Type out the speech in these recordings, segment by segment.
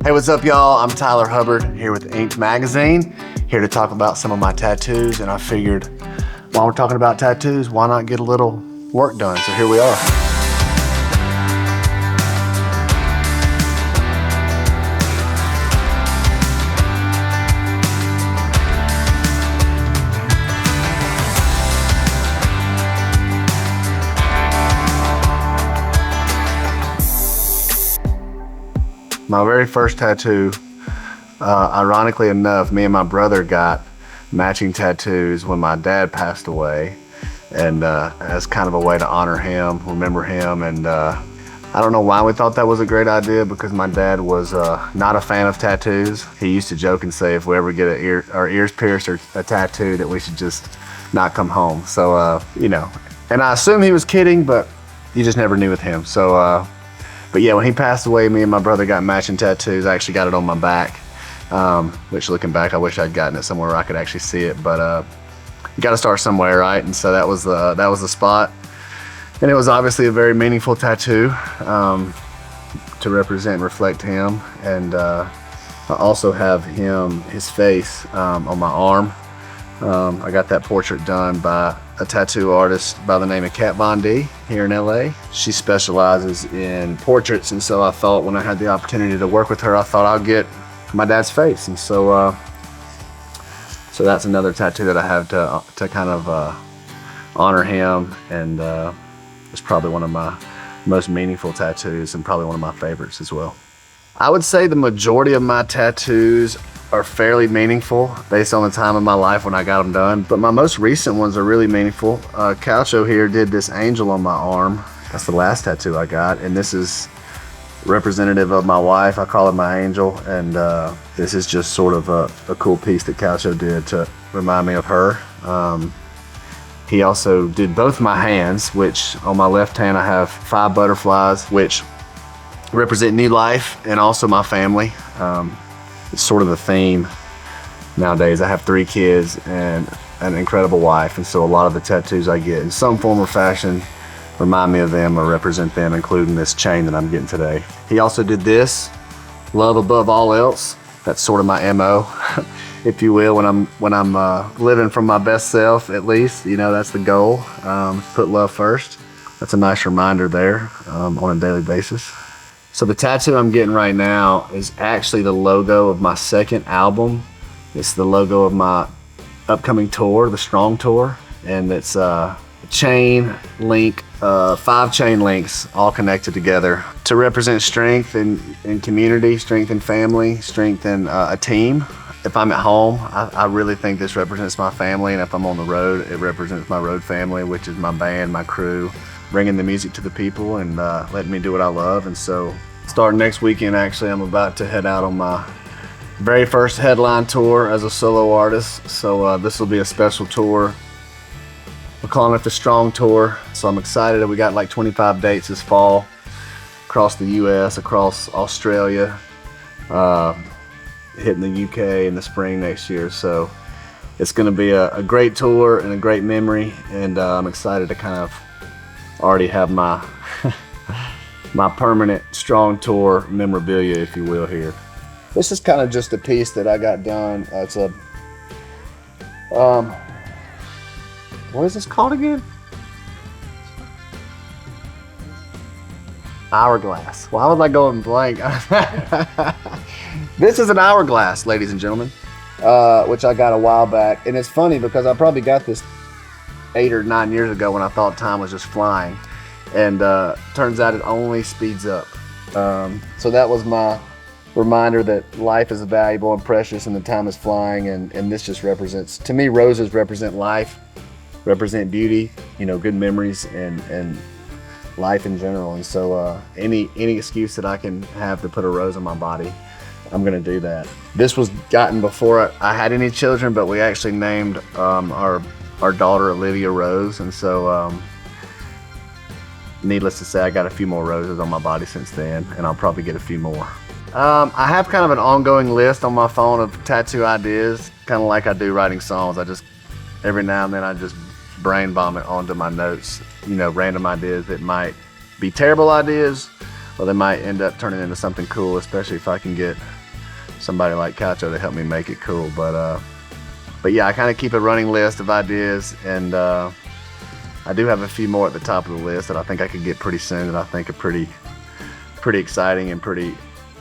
Hey, what's up, y'all? I'm Tyler Hubbard here with Inked Magazine, here to talk about some of my tattoos, and I figured while we're talking about tattoos, why not get a little work done? So here we are. My very first tattoo, ironically enough, me and my brother got matching tattoos when my dad passed away, and as kind of a way to honor him, remember him, and I don't know why we thought that was a great idea, because my dad was not a fan of tattoos. He used to joke and say if we ever get our ears pierced or a tattoo that we should just not come home. So, you know, and I assume he was kidding, but you just never knew with him. So, but yeah, when he passed away, me and my brother got matching tattoos. I actually got it on my back, which looking back, I wish I'd gotten it somewhere where I could actually see it, but you gotta start somewhere, right? And so that was the spot. And it was obviously a very meaningful tattoo to represent and reflect him. And I also have his face on my arm. I got that portrait done by a tattoo artist by the name of Kat Von D here in LA. She specializes in portraits, and so I thought when I had the opportunity to work with her, I thought I'll get my dad's face. And so so that's another tattoo that I have to kind of honor him, and it's probably one of my most meaningful tattoos and probably one of my favorites as well. I would say the majority of my tattoos are fairly meaningful based on the time of my life when I got them done, but my most recent ones are really meaningful. Calcio here did this angel on my arm. That's the last tattoo I got, and this is representative of my wife. I call it my angel, and this is just sort of a cool piece that Calcio did to remind me of her. He also did both my hands, which on my left hand I have 5 butterflies, which represent new life and also my family. It's sort of the theme nowadays. I have 3 kids and an incredible wife, and so a lot of the tattoos I get in some form or fashion remind me of them or represent them, including this chain that I'm getting today. He also did this, love above all else. That's sort of my MO, if you will, when I'm living from my best self, at least. You know, that's the goal, put love first. That's a nice reminder there on a daily basis. So the tattoo I'm getting right now is actually the logo of my second album. It's the logo of my upcoming tour, the Strong Tour, and it's a chain link, 5 chain links all connected together to represent strength in community, strength in family, strength in a team. If I'm at home, I really think this represents my family, and if I'm on the road, it represents my road family, which is my band, my crew, bringing the music to the people and letting me do what I love. And so starting next weekend, actually, I'm about to head out on my very first headline tour as a solo artist. So this will be a special tour. We're calling it the Strong Tour. So I'm excited that we got like 25 dates this fall across the US, across Australia, hitting the UK in the spring next year. So it's gonna be a great tour and a great memory, and I'm excited to kind of already have my my permanent Strong Tour memorabilia, if you will, here. This is kind of just a piece that I got done. It's a what is this called again? Hourglass. Why would I go in blank? This is an hourglass, ladies and gentlemen, which I got a while back. And it's funny because I probably got this 8 or 9 years ago when I thought time was just flying. And turns out it only speeds up. So that was my reminder that life is valuable and precious and the time is flying. And this just represents, to me, roses represent life, represent beauty, you know, good memories and life in general. And so any excuse that I can have to put a rose on my body, I'm gonna do that. This was gotten before I had any children, but we actually named our daughter Olivia Rose. And so needless to say, I got a few more roses on my body since then, and I'll probably get a few more. I have kind of an ongoing list on my phone of tattoo ideas, kind of like I do writing songs. Every now and then I just brain vomit onto my notes, you know, random ideas that might be terrible ideas, or they might end up turning into something cool, especially if I can get somebody like Cacho to help me make it cool. But yeah, I kind of keep a running list of ideas, and I do have a few more at the top of the list that I think I could get pretty soon that I think are pretty exciting and pretty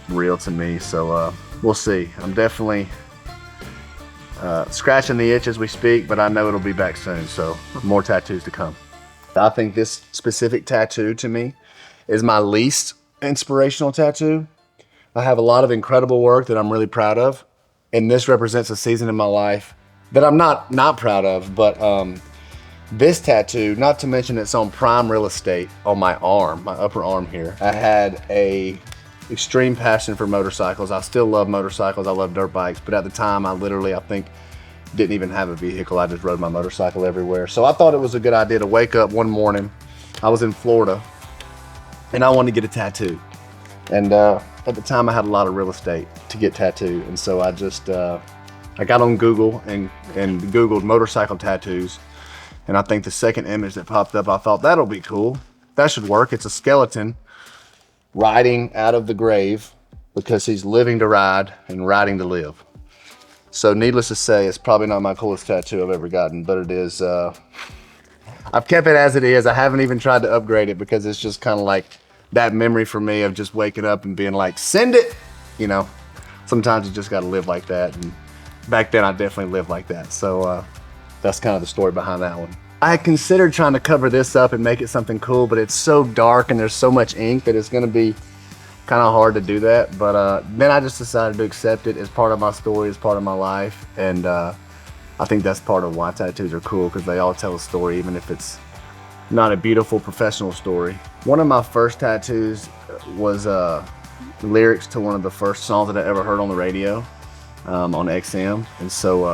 real to me. So we'll see. I'm definitely scratching the itch as we speak, but I know it'll be back soon, so more tattoos to come. I think this specific tattoo to me is my least inspirational tattoo. I have a lot of incredible work that I'm really proud of, and this represents a season in my life that I'm not proud of, but this tattoo, not to mention it's on prime real estate on my arm, my upper arm here. I had a extreme passion for motorcycles. I still love motorcycles, I love dirt bikes, but at the time I think didn't even have a vehicle. I just rode my motorcycle everywhere. So I thought it was a good idea to wake up one morning. I was in Florida and I wanted to get a tattoo. And at the time I had a lot of real estate to get tattooed. And so I just, I got on Google and Googled motorcycle tattoos. And I think the second image that popped up, I thought that'll be cool. That should work. It's a skeleton riding out of the grave because he's living to ride and riding to live. So needless to say, it's probably not my coolest tattoo I've ever gotten, but it is, I've kept it as it is. I haven't even tried to upgrade it because it's just kind of like that memory for me of just waking up and being like, send it, you know. Sometimes you just got to live like that, and back then I definitely lived like that. So that's kind of the story behind that one. I had considered trying to cover this up and make it something cool, but it's so dark and there's so much ink that it's gonna be kind of hard to do that. But then I just decided to accept it as part of my story, as part of my life. And I think that's part of why tattoos are cool, because they all tell a story, even if it's not a beautiful professional story. One of my first tattoos was lyrics to one of the first songs that I ever heard on the radio on XM. And so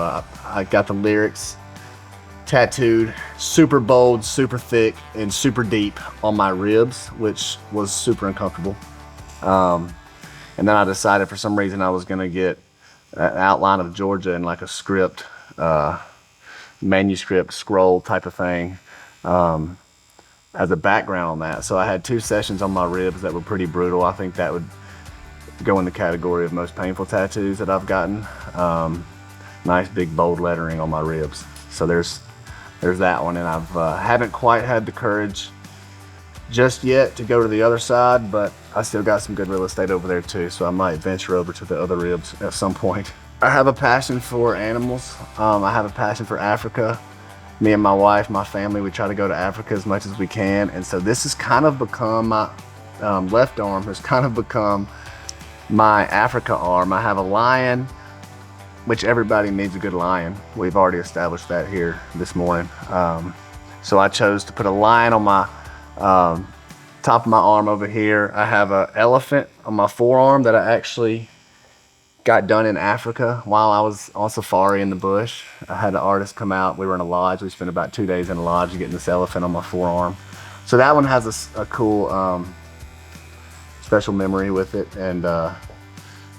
I got the lyrics tattooed super bold, super thick, and super deep on my ribs, which was super uncomfortable. And then I decided for some reason I was gonna get an outline of Georgia in like a script, manuscript scroll type of thing as a background on that. So I had 2 sessions on my ribs that were pretty brutal. I think that would go in the category of most painful tattoos that I've gotten. Nice big bold lettering on my ribs. So there's that one, and I've haven't quite had the courage just yet to go to the other side, but I still got some good real estate over there too, so I might venture over to the other ribs at some point. I have a passion for animals. I have a passion for Africa. Me and my wife, my family, we try to go to Africa as much as we can, and so this has kind of become my left arm has kind of become my Africa arm. I have a lion, which everybody needs a good lion. We've already established that here this morning. So I chose to put a lion on my top of my arm over here. I have an elephant on my forearm that I actually got done in Africa while I was on safari in the bush. I had an artist come out. We were in a lodge. We spent about 2 days in a lodge getting this elephant on my forearm. So that one has a cool special memory with it, and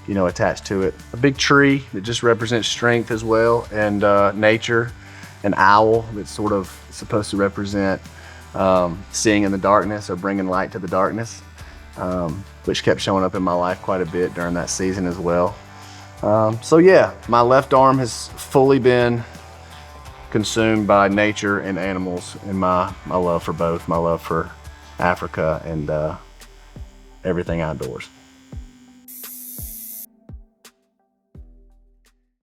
you know, attached to it. A big tree that just represents strength as well, and nature. An owl that's sort of supposed to represent seeing in the darkness or bringing light to the darkness, which kept showing up in my life quite a bit during that season as well. So yeah, my left arm has fully been consumed by nature and animals, and my love for both, my love for Africa and everything outdoors.